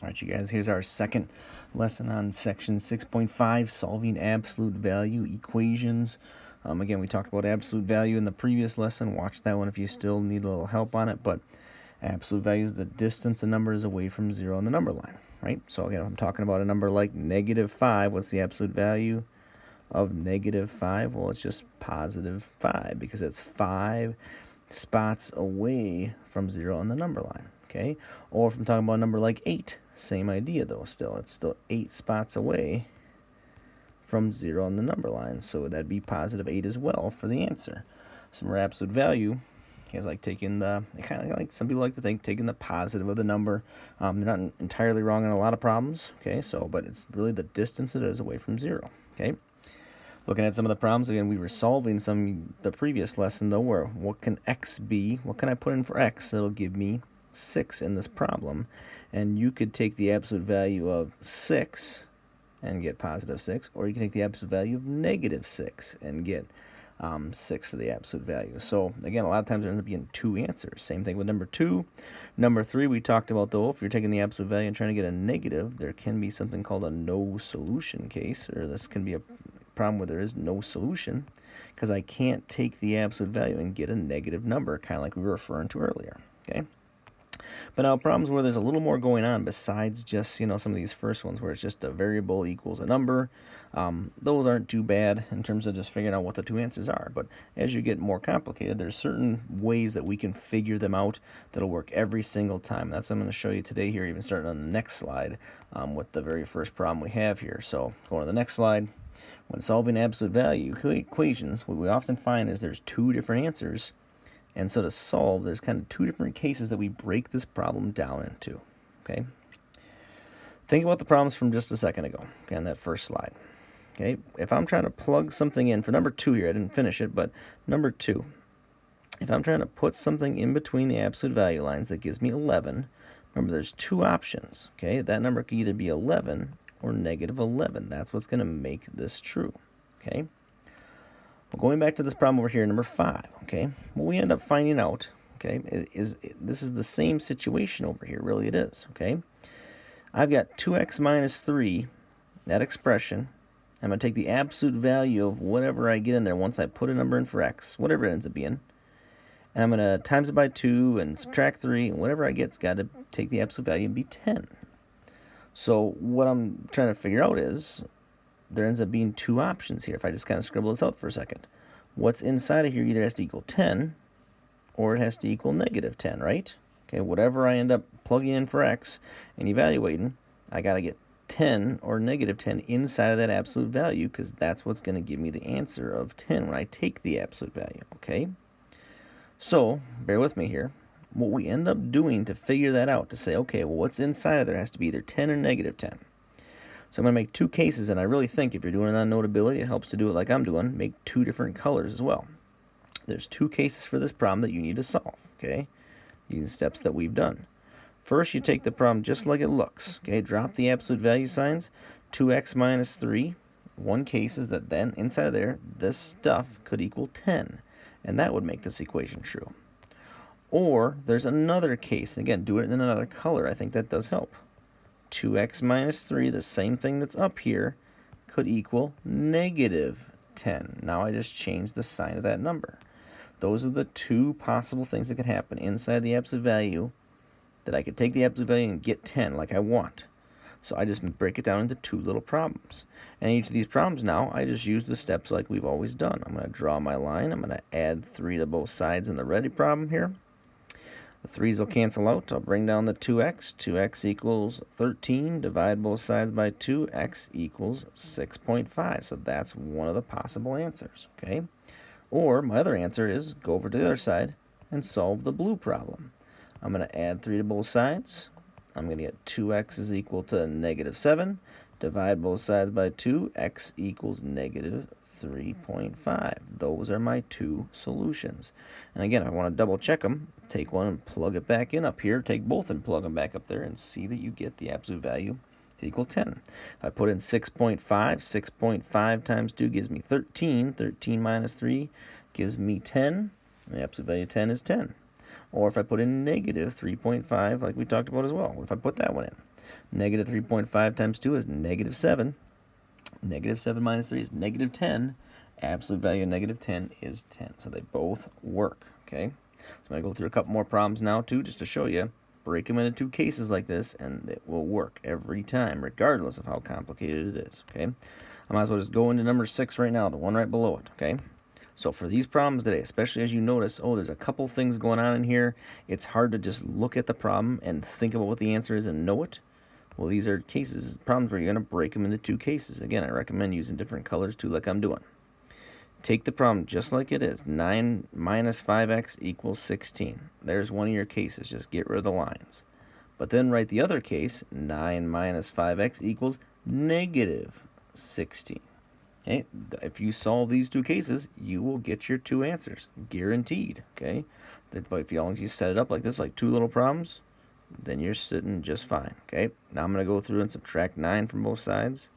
All right, you guys, here's our second lesson on section 6.5, solving absolute value equations. Again, we talked about absolute value in the previous lesson. Watch that one if you still need a little help on it. But absolute value is the distance a number is away from 0 on the number line, right? So again, I'm talking about a number like -5. What's the absolute value of -5? Well, it's just +5 because it's 5 spots away from 0 on the number line, okay? Or if I'm talking about a number like 8, same idea though still. It's still 8 spots away from 0 on the number line, so that'd be +8 as well for the answer. So our absolute value is like taking the, kind of like some people like to think, taking the positive of the number. They're not entirely wrong in a lot of problems, okay? So, but it's really the distance it is away from 0, okay? Looking at some of the problems, again, we were solving the previous lesson, though, where what can x be? What can I put in for x that'll give me 6 in this problem? And you could take the absolute value of 6 and get +6, or you can take the absolute value of -6 and get 6 for the absolute value. So, again, a lot of times there ends up being 2 answers. Same thing with number 2. Number 3, we talked about, though, if you're taking the absolute value and trying to get a negative, there can be something called a no solution case, or this can be a problem where there is no solution because I can't take the absolute value and get a negative number, kind of like we were referring to earlier, okay? But now problems where there's a little more going on besides just, some of these first ones where it's just a variable equals a number, those aren't too bad in terms of just figuring out what the 2 answers are. But as you get more complicated, there's certain ways that we can figure them out that'll work every single time. That's what I'm going to show you today here, even starting on the next slide with the very first problem we have here. So going to the next slide. When solving absolute value equations, what we often find is there's 2 different answers. And so to solve, there's kind of 2 different cases that we break this problem down into, okay? Think about the problems from just a second ago, okay, on that first slide, okay? If I'm trying to plug something in, for number 2 here, I didn't finish it, but number 2, if I'm trying to put something in between the absolute value lines that gives me 11, remember there's 2 options, okay? That number could either be 11 or -11. That's what's going to make this true, okay? Well, going back to this problem over here, number 5, okay, what we end up finding out, okay, this is the same situation over here, really it is, okay? I've got 2x minus 3, that expression. I'm going to take the absolute value of whatever I get in there once I put a number in for x, whatever it ends up being, and I'm going to times it by 2 and subtract 3, and whatever I get's got to take the absolute value and be 10. So what I'm trying to figure out is, there ends up being 2 options here. If I just kind of scribble this out for a second, what's inside of here either has to equal 10 or it has to equal -10, right? Okay, whatever I end up plugging in for x and evaluating, I got to get 10 or -10 inside of that absolute value because that's what's going to give me the answer of 10 when I take the absolute value, okay? So, bear with me here. What we end up doing to figure that out, to say, okay, well, what's inside of there has to be either 10 or -10. So I'm going to make 2 cases, and I really think if you're doing it on Notability, it helps to do it like I'm doing, make 2 different colors as well. There's 2 cases for this problem that you need to solve, okay, using steps that we've done. First, you take the problem just like it looks, okay, drop the absolute value signs, 2x minus 3. One case is that then, inside of there, this stuff could equal 10, and that would make this equation true. Or there's another case, again, do it in another color, I think that does help. 2x minus 3, the same thing that's up here, could equal -10. Now I just changed the sign of that number. Those are the 2 possible things that could happen inside the absolute value, that I could take the absolute value and get 10 like I want. So I just break it down into 2 little problems. And each of these problems now, I just use the steps like we've always done. I'm going to draw my line. I'm going to add 3 to both sides in the ready problem here. The 3's will cancel out. I'll bring down the 2x. 2x equals 13. Divide both sides by 2. X equals 6.5. So that's one of the possible answers, okay? Or my other answer is go over to the other side and solve the blue problem. I'm going to add 3 to both sides. I'm going to get 2x is equal to -7. Divide both sides by 2. X equals -3.5. Those are my 2 solutions. And again, if I want to double check them, take one and plug it back in up here. Take both and plug them back up there and see that you get the absolute value to equal 10. If I put in 6.5, 6.5 times 2 gives me 13. 13 minus 3 gives me 10. The absolute value of 10 is 10. Or if I put in negative 3.5, like we talked about as well, what if I put that one in? Negative 3.5 times 2 is negative 7. Negative 7 minus 3 is negative 10. Absolute value of negative 10 is 10. So they both work, okay? So I'm going to go through a couple more problems now, too, just to show you. Break them into two cases like this, and it will work every time, regardless of how complicated it is, okay? I might as well just go into number 6 right now, the one right below it, okay? So for these problems today, especially as you notice, oh, there's a couple things going on in here. It's hard to just look at the problem and think about what the answer is and know it. Well, these are problems where you're going to break them into two cases. Again, I recommend using different colors too, like I'm doing. Take the problem just like it is. 9 minus 5x equals 16. There's one of your cases. Just get rid of the lines. But then write the other case. 9 minus 5x equals negative 16. Okay? If you solve these two cases, you will get your two answers. Guaranteed. Okay? But if you set it up like this, like two little problems, then you're sitting just fine. Okay? Now I'm going to go through and subtract 9 from both sides.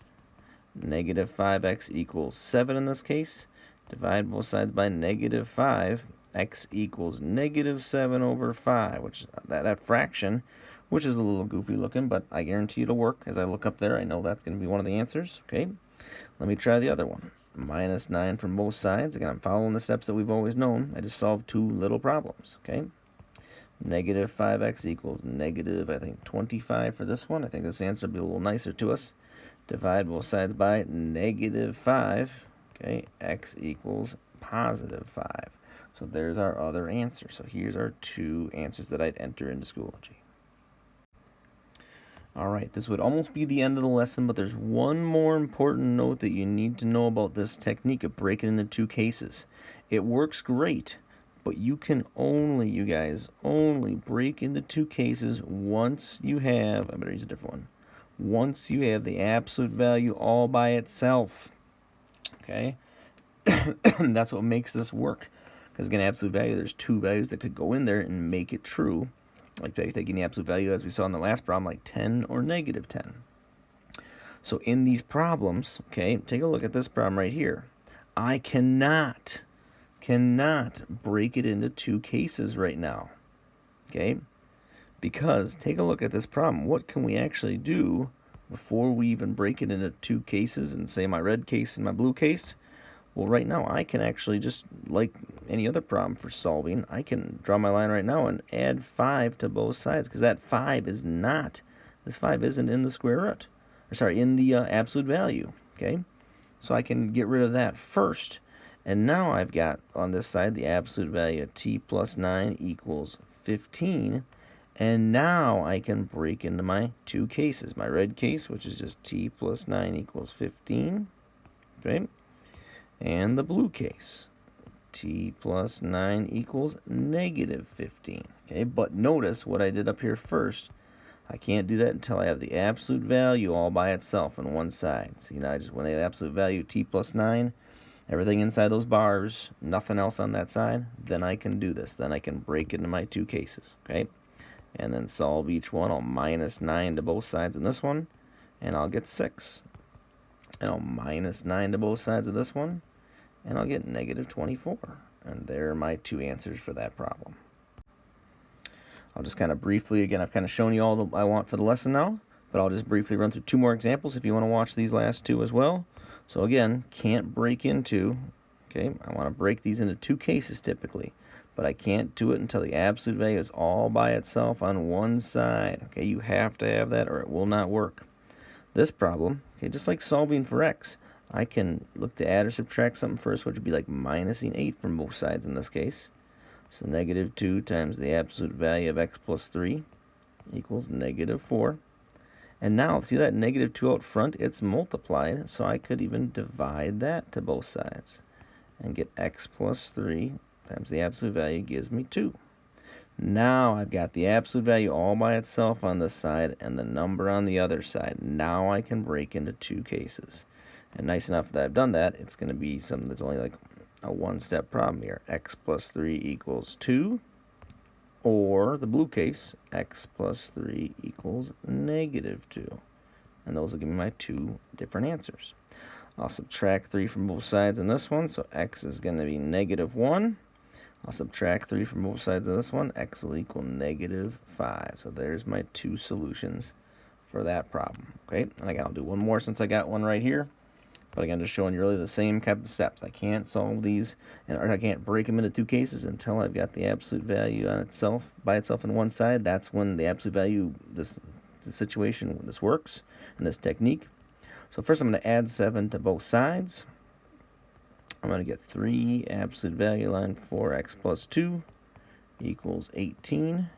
Negative 5x equals 7 in this case. Divide both sides by negative 5. X equals negative 7 over 5, which that fraction, which is a little goofy looking, but I guarantee it'll work. As I look up there, I know that's going to be one of the answers. Okay, let me try the other one. Minus 9 from both sides. Again, I'm following the steps that we've always known. I just solved two little problems. Okay, negative 5x equals negative, I think, 25 for this one. I think this answer will be a little nicer to us. Divide both sides by negative 5. Okay, x equals positive 5. So there's our other answer. So here's our two answers that I'd enter into Schoology. All right, this would almost be the end of the lesson, but there's one more important note that you need to know about this technique of breaking into two cases. It works great, but you can only, you guys, only break into two cases once you have, I better use a different one, once you have the absolute value all by itself. Okay, that's what makes this work. Because again, absolute value, there's two values that could go in there and make it true. Like taking the absolute value as we saw in the last problem, like 10 or negative 10. So in these problems, okay, take a look at this problem right here. I cannot break it into two cases right now. Okay, because take a look at this problem. What can we actually do before we even break it into two cases and say my red case and my blue case? Well, right now I can actually just, like any other problem for solving, I can draw my line right now and add 5 to both sides, because that 5 is not, this 5 isn't in the square root, or sorry, in the absolute value, okay? So I can get rid of that first, and now I've got on this side the absolute value of t plus 9 equals 15, and now I can break into my two cases. My red case, which is just t plus 9 equals 15, okay? And the blue case, t plus 9 equals negative 15. Okay, but notice what I did up here first. I can't do that until I have the absolute value all by itself on one side. So, I just, when I have absolute value t plus 9, everything inside those bars, nothing else on that side, then I can do this. Then I can break into my two cases, okay? And then solve each one. I'll minus 9 to both sides in this one, and I'll get 6. And I'll minus 9 to both sides of this one, and I'll get negative 24. And there are my two answers for that problem. I'll just kind of briefly, again, I've kind of shown you all that I want for the lesson now, but I'll just briefly run through two more examples if you want to watch these last two as well. So again, can't break into, okay, I want to break these into two cases typically, but I can't do it until the absolute value is all by itself on one side. Okay, you have to have that or it will not work. This problem, okay, just like solving for x, I can look to add or subtract something first, which would be like minusing 8 from both sides in this case. So negative 2 times the absolute value of x plus 3 equals negative 4. And now, see that negative 2 out front? It's multiplied, so I could even divide that to both sides and get x plus 3 times the absolute value gives me 2. Now I've got the absolute value all by itself on this side and the number on the other side. Now I can break into two cases. And nice enough that I've done that, it's going to be something that's only like a one-step problem here. X plus 3 equals 2. Or the blue case, x plus 3 equals negative 2. And those will give me my two different answers. I'll subtract 3 from both sides in this one, so x is going to be negative 1. I'll subtract 3 from both sides of this one. X will equal -5. So there's my 2 solutions for that problem. Okay, and again, I'll do one more since I got one right here. But again, just showing you really the same type of steps. I can't solve these, or I can't break them into 2 cases until I've got the absolute value on itself, by itself on one side. That's when the absolute value, the situation, this works, and this technique. So first I'm going to add 7 to both sides. I'm going to get 3 absolute value line 4x plus 2 equals 18.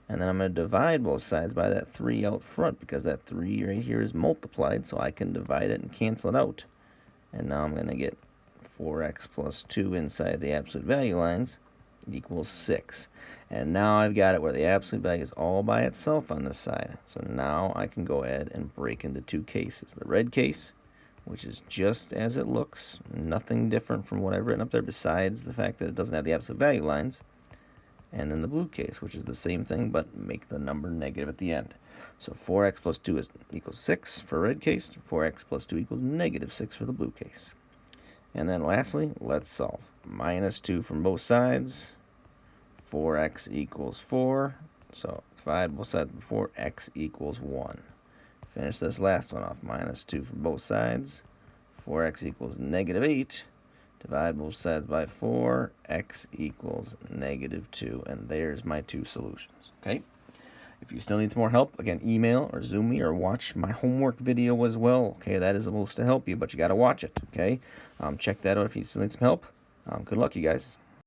And then I'm going to divide both sides by that 3 out front, because that 3 right here is multiplied, so I can divide it and cancel it out. And now I'm going to get 4x plus 2 inside the absolute value lines equals 6. And now I've got it where the absolute value is all by itself on this side. So now I can go ahead and break into 2 cases. The red case, which is just as it looks, nothing different from what I've written up there besides the fact that it doesn't have the absolute value lines. And then the blue case, which is the same thing, but make the number negative at the end. So 4x plus 2 equals 6 for red case. 4x plus 2 equals -6 for the blue case. And then lastly, let's solve. -2 from both sides. 4x equals 4. So divide both sides before x equals 1. Finish this last one off. -2 from both sides. 4x equals -8. Divide both sides by 4, x equals -2, and there's my 2 solutions, okay? If you still need some more help, again, email or Zoom me or watch my homework video as well, okay? That is supposed to help you, but you got to watch it, okay? Check that out if you still need some help. Good luck, you guys.